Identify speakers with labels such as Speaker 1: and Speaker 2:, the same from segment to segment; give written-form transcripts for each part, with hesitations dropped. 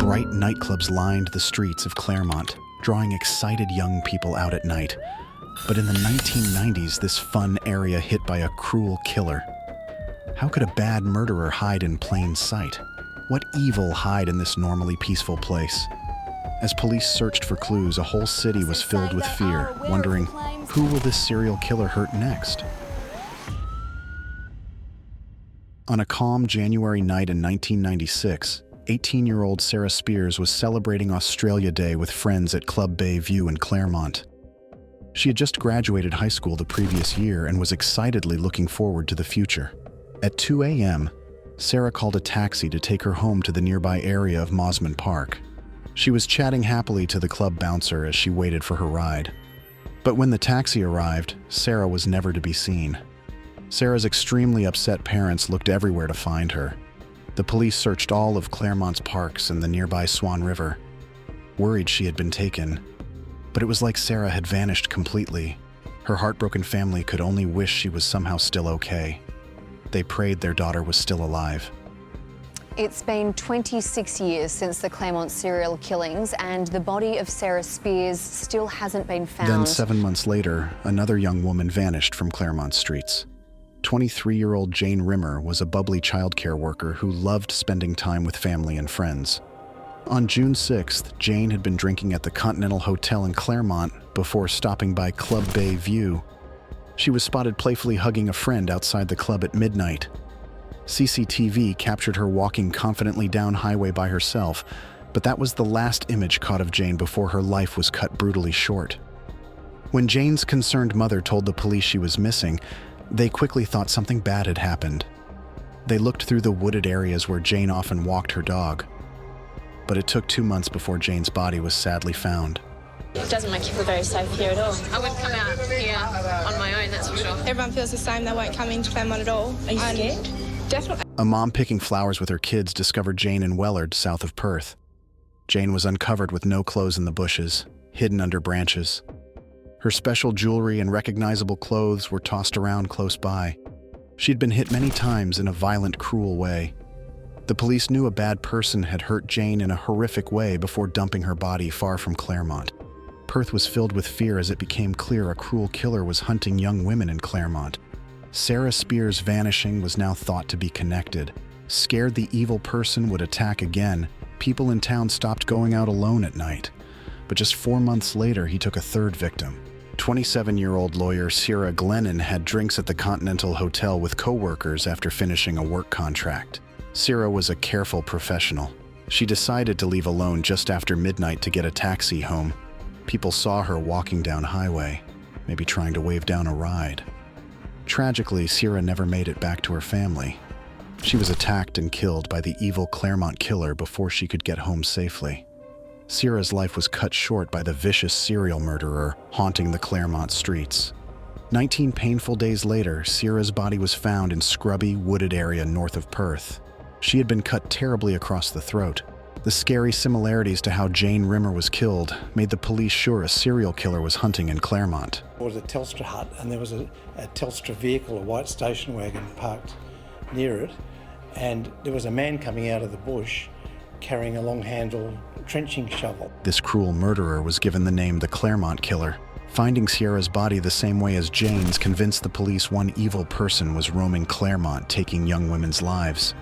Speaker 1: Bright nightclubs lined the streets of Claremont, drawing excited young people out at night. But in the 1990s, this fun area hit by a cruel killer. How could a bad murderer hide in plain sight? What evil hide in this normally peaceful place? As police searched for clues, a whole city was filled with fear, wondering, who will this serial killer hurt next? On a calm January night in 1996, 18-year-old Sarah Spiers was celebrating Australia Day with friends at Club Bay View in Claremont. She had just graduated high school the previous year and was excitedly looking forward to the future. At 2 a.m., Sarah called a taxi to take her home to the nearby area of Mosman Park. She was chatting happily to the club bouncer as she waited for her ride. But when the taxi arrived, Sarah was never to be seen. Sarah's extremely upset parents looked everywhere to find her. The police searched all of Claremont's parks and the nearby Swan River, worried she had been taken. But it was like Sarah had vanished completely. Her heartbroken family could only wish she was somehow still okay. They prayed their daughter was still alive.
Speaker 2: It's been 26 years since the Claremont Serial Killings, and the body of Sarah Spiers still hasn't been found.
Speaker 1: Then 7 months later, another young woman vanished from Claremont streets. 23-year-old Jane Rimmer was a bubbly childcare worker who loved spending time with family and friends. On June 6th, Jane had been drinking at the Continental Hotel in Claremont before stopping by Club Bay View. She was spotted playfully hugging a friend outside the club at midnight. CCTV captured her walking confidently down highway by herself, but that was the last image caught of Jane before her life was cut brutally short. When Jane's concerned mother told the police she was missing, they quickly thought something bad had happened. They looked through the wooded areas where Jane often walked her dog. But it took 2 months before Jane's body was sadly found.
Speaker 3: It doesn't make you feel very safe here at all. I wouldn't come out here on my own, that's for sure.
Speaker 4: Everyone feels the same, they won't come into Claremont at all.
Speaker 3: Are you scared?
Speaker 4: Definitely.
Speaker 1: A mom picking flowers with her kids discovered Jane in Wellard, south of Perth. Jane was uncovered with no clothes in the bushes, hidden under branches. Her special jewelry and recognizable clothes were tossed around close by. She'd been hit many times in a violent, cruel way. The police knew a bad person had hurt Jane in a horrific way before dumping her body far from Claremont. Perth was filled with fear as it became clear a cruel killer was hunting young women in Claremont. Sarah Spiers' vanishing was now thought to be connected. Scared the evil person would attack again, people in town stopped going out alone at night. But just 4 months later, he took a third victim. 27-year-old lawyer Ciara Glennon had drinks at the Continental Hotel with co-workers after finishing a work contract. Ciara was a careful professional. She decided to leave alone just after midnight to get a taxi home. People saw her walking down highway, maybe trying to wave down a ride. Tragically, Ciara never made it back to her family. She was attacked and killed by the evil Claremont killer before she could get home safely. Ciara's life was cut short by the vicious serial murderer haunting the Claremont streets. 19 painful days later, Ciara's body was found in scrubby, wooded area north of Perth. She had been cut terribly across the throat. The scary similarities to how Jane Rimmer was killed made the police sure a serial killer was hunting in Claremont.
Speaker 5: There was a Telstra hut and there was a Telstra vehicle, a white station wagon parked near it, and there was a man coming out of the bush carrying a long-handled trenching shovel.
Speaker 1: This cruel murderer was given the name the Claremont Killer. Finding Ciara's body the same way as Jane's convinced the police one evil person was roaming Claremont, taking young women's lives.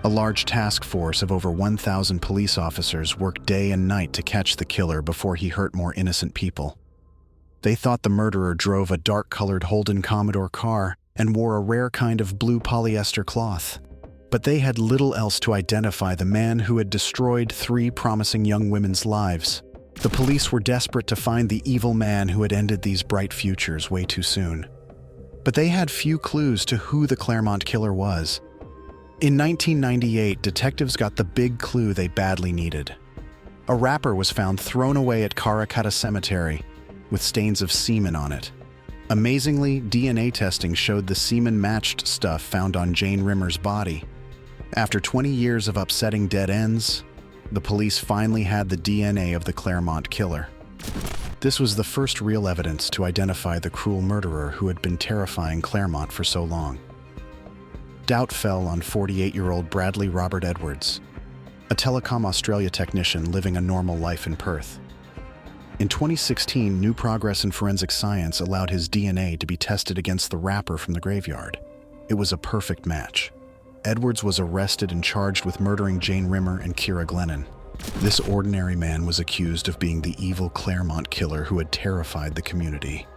Speaker 1: A large task force of over 1,000 police officers worked day and night to catch the killer before he hurt more innocent people. They thought the murderer drove a dark-colored Holden Commodore car and wore a rare kind of blue polyester cloth. But they had little else to identify the man who had destroyed 3 promising young women's lives. The police were desperate to find the evil man who had ended these bright futures way too soon. But they had few clues to who the Claremont killer was. In 1998, detectives got the big clue they badly needed. A wrapper was found thrown away at Karrakatta Cemetery, with stains of semen on it. Amazingly, DNA testing showed the semen matched stuff found on Jane Rimmer's body. After 20 years of upsetting dead ends, the police finally had the DNA of the Claremont killer. This was the first real evidence to identify the cruel murderer who had been terrifying Claremont for so long. Doubt fell on 48-year-old Bradley Robert Edwards. a Telecom Australia technician living a normal life in Perth. In 2016, new progress in forensic science allowed his DNA to be tested against the rapper from the graveyard. It was a perfect match. Edwards was arrested and charged with murdering Jane Rimmer and Ciara Glennon. This ordinary man was accused of being the evil Claremont killer who had terrified the community.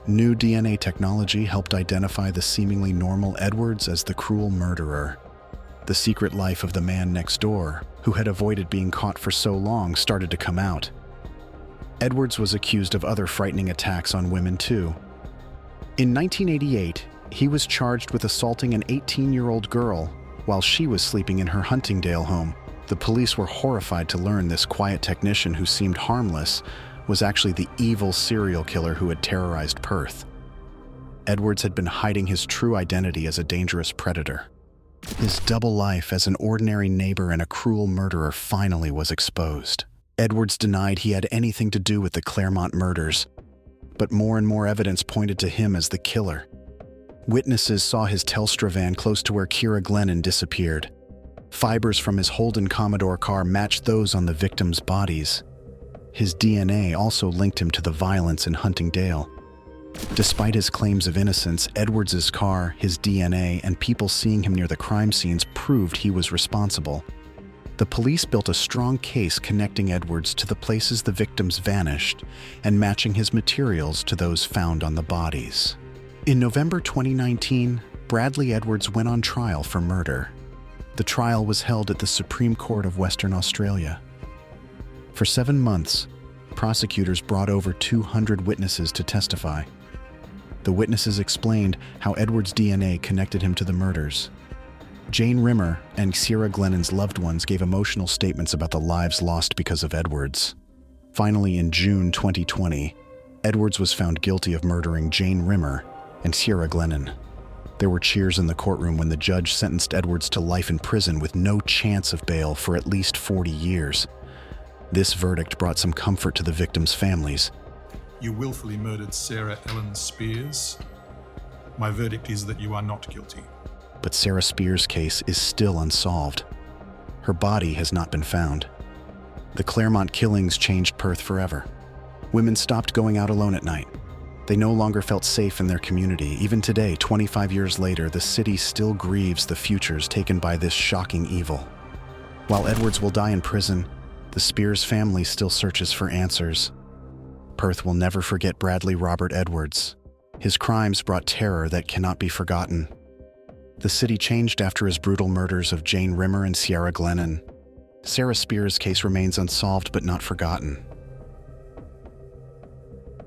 Speaker 1: New DNA technology helped identify the seemingly normal Edwards as the cruel murderer. The secret life of the man next door, who had avoided being caught for so long, started to come out. Edwards was accused of other frightening attacks on women too. In 1988, he was charged with assaulting an 18-year-old girl while she was sleeping in her Huntingdale home. The police were horrified to learn this quiet technician who seemed harmless was actually the evil serial killer who had terrorized Perth. Edwards had been hiding his true identity as a dangerous predator. His double life as an ordinary neighbor and a cruel murderer finally was exposed. Edwards denied he had anything to do with the Claremont murders, but more and more evidence pointed to him as the killer. Witnesses saw his Telstra van close to where Ciara Glennon disappeared. Fibers from his Holden Commodore car matched those on the victims' bodies. His DNA also linked him to the violence in Huntingdale. Despite his claims of innocence, Edwards's car, his DNA, and people seeing him near the crime scenes proved he was responsible. The police built a strong case connecting Edwards to the places the victims vanished and matching his materials to those found on the bodies. In November 2019, Bradley Edwards went on trial for murder. The trial was held at the Supreme Court of Western Australia. For 7 months, prosecutors brought over 200 witnesses to testify. The witnesses explained how Edwards' DNA connected him to the murders. Jane Rimmer and Ciara Glennon's loved ones gave emotional statements about the lives lost because of Edwards. Finally, in June 2020, Edwards was found guilty of murdering Jane Rimmer and Ciara Glennon. There were cheers in the courtroom when the judge sentenced Edwards to life in prison with no chance of bail for at least 40 years. This verdict brought some comfort to the victims' families.
Speaker 6: You willfully murdered Sarah Spiers. My verdict is that you are not guilty.
Speaker 1: But Sarah Spiers' case is still unsolved. Her body has not been found. The Claremont killings changed Perth forever. Women stopped going out alone at night. They no longer felt safe in their community. Even today, 25 years later, the city still grieves the futures taken by this shocking evil. While Edwards will die in prison, the Spiers family still searches for answers. Perth will never forget Bradley Robert Edwards. His crimes brought terror that cannot be forgotten. The city changed after his brutal murders of Jane Rimmer and Ciara Glennon. Sarah Spiers' case remains unsolved but not forgotten.